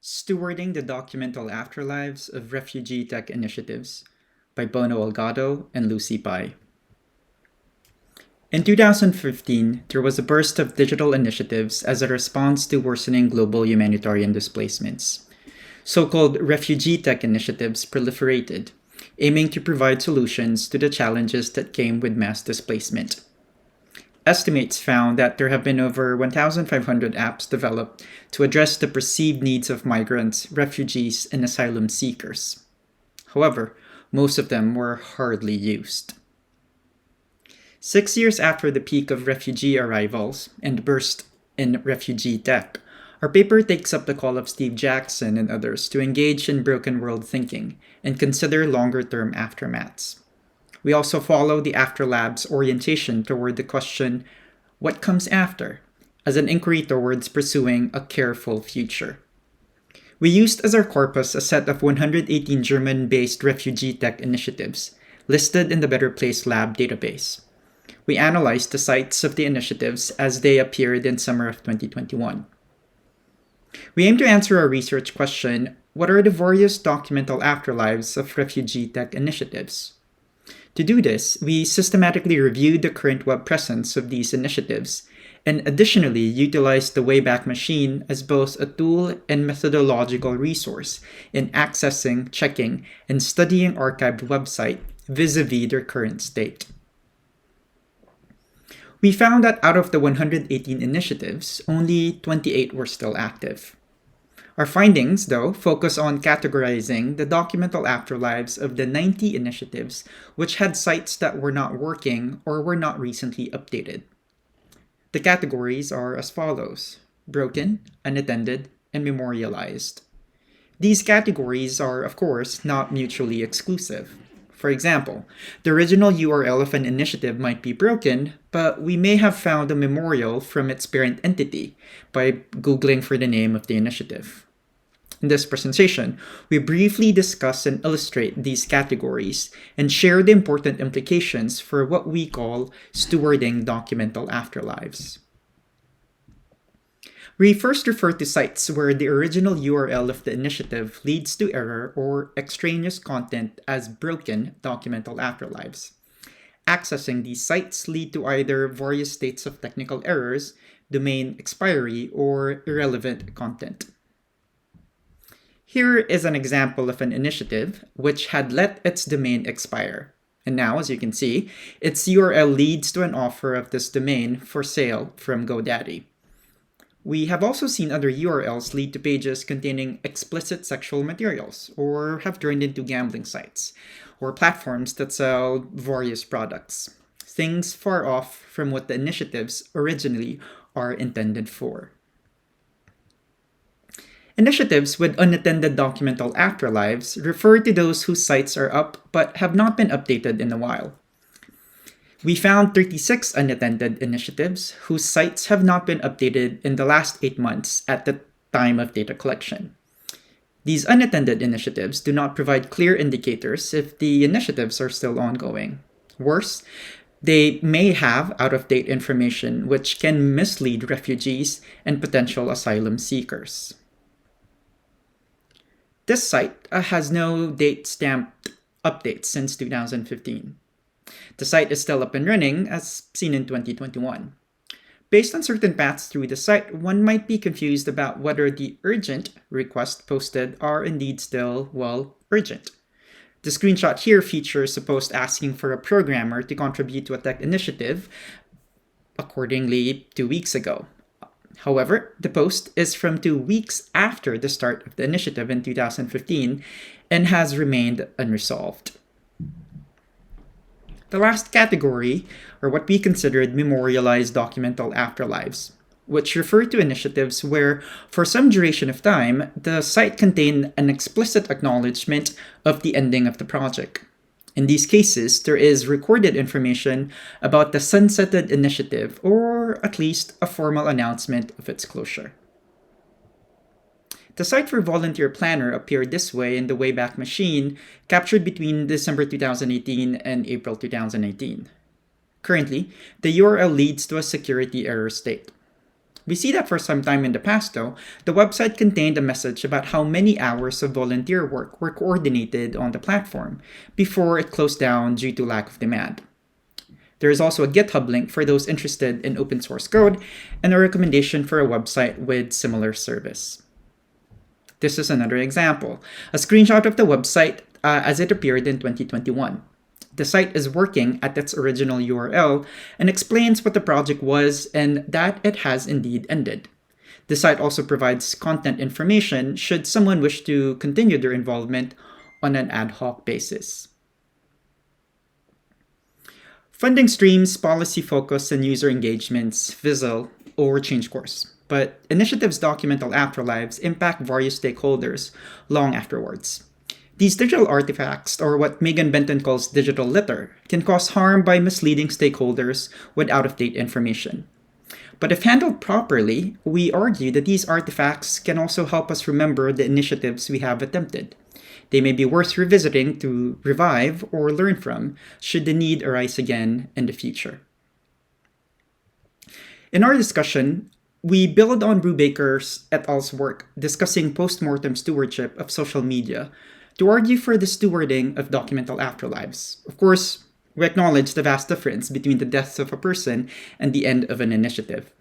Stewarding the Documental Afterlives of Refugee Tech Initiatives by Bono Olgado and Lucy Pai. In 2015, there was a burst of digital initiatives as a response to worsening global humanitarian displacements. So-called refugee tech initiatives proliferated, aiming to provide solutions to the challenges that came with mass displacement. Estimates found that there have been over 1,500 apps developed to address the perceived needs of migrants, refugees, and asylum seekers. However, most of them were hardly used. 6 years after the peak of refugee arrivals and burst in refugee tech, our paper takes up the call of Steve Jackson and others to engage in broken world thinking and consider longer-term aftermaths. We also follow the Afterlives orientation toward the question, what comes after, as an inquiry towards pursuing a careful future. We used as our corpus a set of 118 German-based refugee tech initiatives, listed in the Better Place Lab database. We analyzed the sites of the initiatives as they appeared in summer of 2021. We aim to answer our research question, what are the various documental afterlives of refugee tech initiatives? To do this, we systematically reviewed the current web presence of these initiatives, and additionally utilized the Wayback Machine as both a tool and methodological resource in accessing, checking, and studying archived websites vis-a-vis their current state. We found that out of the 118 initiatives, only 28 were still active. Our findings, though, focus on categorizing the documental afterlives of the 90 initiatives which had sites that were not working or were not recently updated. The categories are as follows: broken, unattended, and memorialized. These categories are, of course, not mutually exclusive. For example, the original URL of an initiative might be broken, but we may have found a memorial from its parent entity by Googling for the name of the initiative. In this presentation, we briefly discuss and illustrate these categories and share the important implications for what we call stewarding documental afterlives. We first refer to sites where the original URL of the initiative leads to error or extraneous content as broken documental afterlives. Accessing these sites lead to either various states of technical errors, domain expiry, or irrelevant content. Here is an example of an initiative which had let its domain expire. And now, as you can see, its URL leads to an offer of this domain for sale from GoDaddy. We have also seen other URLs lead to pages containing explicit sexual materials, or have turned into gambling sites, or platforms that sell various products, things far off from what the initiatives originally are intended for. Initiatives with unattended documental afterlives refer to those whose sites are up but have not been updated in a while. We found 36 unattended initiatives whose sites have not been updated in the last 8 months at the time of data collection. These unattended initiatives do not provide clear indicators if the initiatives are still ongoing. Worse, they may have out-of-date information which can mislead refugees and potential asylum seekers. This site has no date-stamped updates since 2015. The site is still up and running, as seen in 2021. Based on certain paths through the site, one might be confused about whether the urgent requests posted are indeed still, urgent. The screenshot here features a post asking for a programmer to contribute to a tech initiative, accordingly 2 weeks ago. However, the post is from 2 weeks after the start of the initiative in 2015 and has remained unresolved. The last category are what we considered memorialized documental afterlives, which refer to initiatives where, for some duration of time, the site contained an explicit acknowledgement of the ending of the project. In these cases, there is recorded information about the sunsetted initiative, or at least a formal announcement of its closure. The site for Volunteer Planner appeared this way in the Wayback Machine, captured between December 2018 and April 2018. Currently, the URL leads to a security error state. We see that for some time in the past, though, the website contained a message about how many hours of volunteer work were coordinated on the platform before it closed down due to lack of demand. There is also a GitHub link for those interested in open source code and a recommendation for a website with similar service. This is another example, a screenshot of the website as it appeared in 2021. The site is working at its original URL and explains what the project was and that it has indeed ended. The site also provides content information should someone wish to continue their involvement on an ad hoc basis. Funding streams, policy focus, and user engagements fizzle or change course, but initiatives Documental Afterlives impact various stakeholders long afterwards. These digital artifacts, or what Megan Benton calls digital litter, can cause harm by misleading stakeholders with out-of-date information. But if handled properly, we argue that these artifacts can also help us remember the initiatives we have attempted. They may be worth revisiting to revive or learn from should the need arise again in the future. In our discussion, we build on Brubaker's et al.'s work discussing post-mortem stewardship of social media to argue for the stewarding of documental afterlives. Of course, we acknowledge the vast difference between the deaths of a person and the end of an initiative.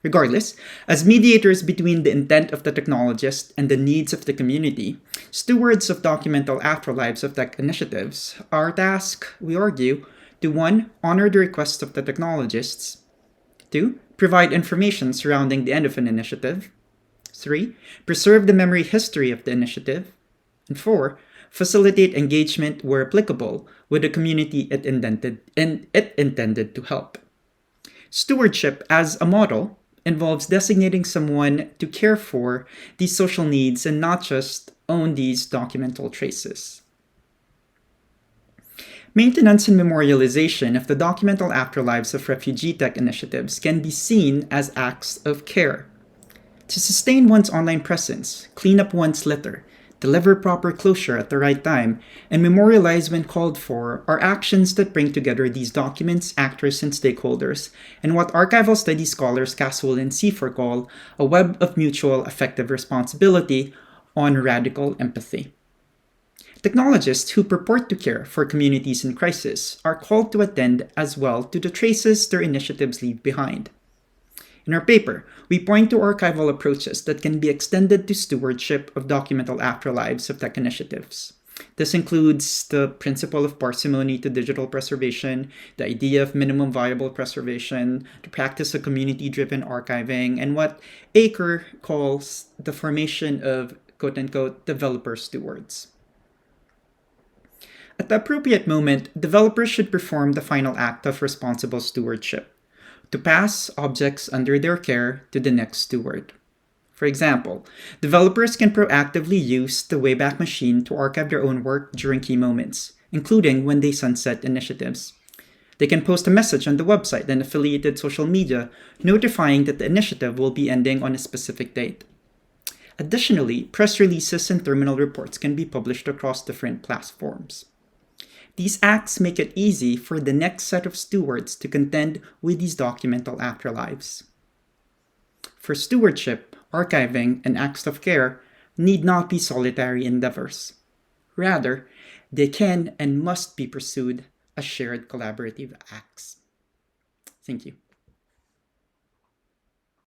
Regardless, as mediators between the intent of the technologist and the needs of the community, stewards of documental afterlives of tech initiatives are tasked, we argue, to 1. Honor the requests of the technologists, 2. Provide information surrounding the end of an initiative, 3. Preserve the memory history of the initiative, and 4. Facilitate engagement where applicable with the community it intended to help. Stewardship as a model involves designating someone to care for these social needs and not just own these documental traces. Maintenance and memorialization of the documental afterlives of refugee tech initiatives can be seen as acts of care. To sustain one's online presence, clean up one's litter, deliver proper closure at the right time, and memorialize when called for are actions that bring together these documents, actors, and stakeholders, and what archival studies scholars Caswell and Seifer call a web of mutual affective responsibility on radical empathy. Technologists who purport to care for communities in crisis are called to attend as well to the traces their initiatives leave behind. In our paper, we point to archival approaches that can be extended to stewardship of documental afterlives of tech initiatives. This includes the principle of parsimony to digital preservation, the idea of minimum viable preservation, the practice of community-driven archiving, and what Aker calls the formation of quote-unquote developer stewards. At the appropriate moment, developers should perform the final act of responsible stewardship, to pass objects under their care to the next steward. For example, developers can proactively use the Wayback Machine to archive their own work during key moments, including when they sunset initiatives. They can post a message on the website and affiliated social media notifying that the initiative will be ending on a specific date. Additionally, press releases and terminal reports can be published across different platforms. These acts make it easy for the next set of stewards to contend with these documental afterlives. For stewardship, archiving, and acts of care need not be solitary endeavors. Rather, they can and must be pursued as shared collaborative acts. Thank you.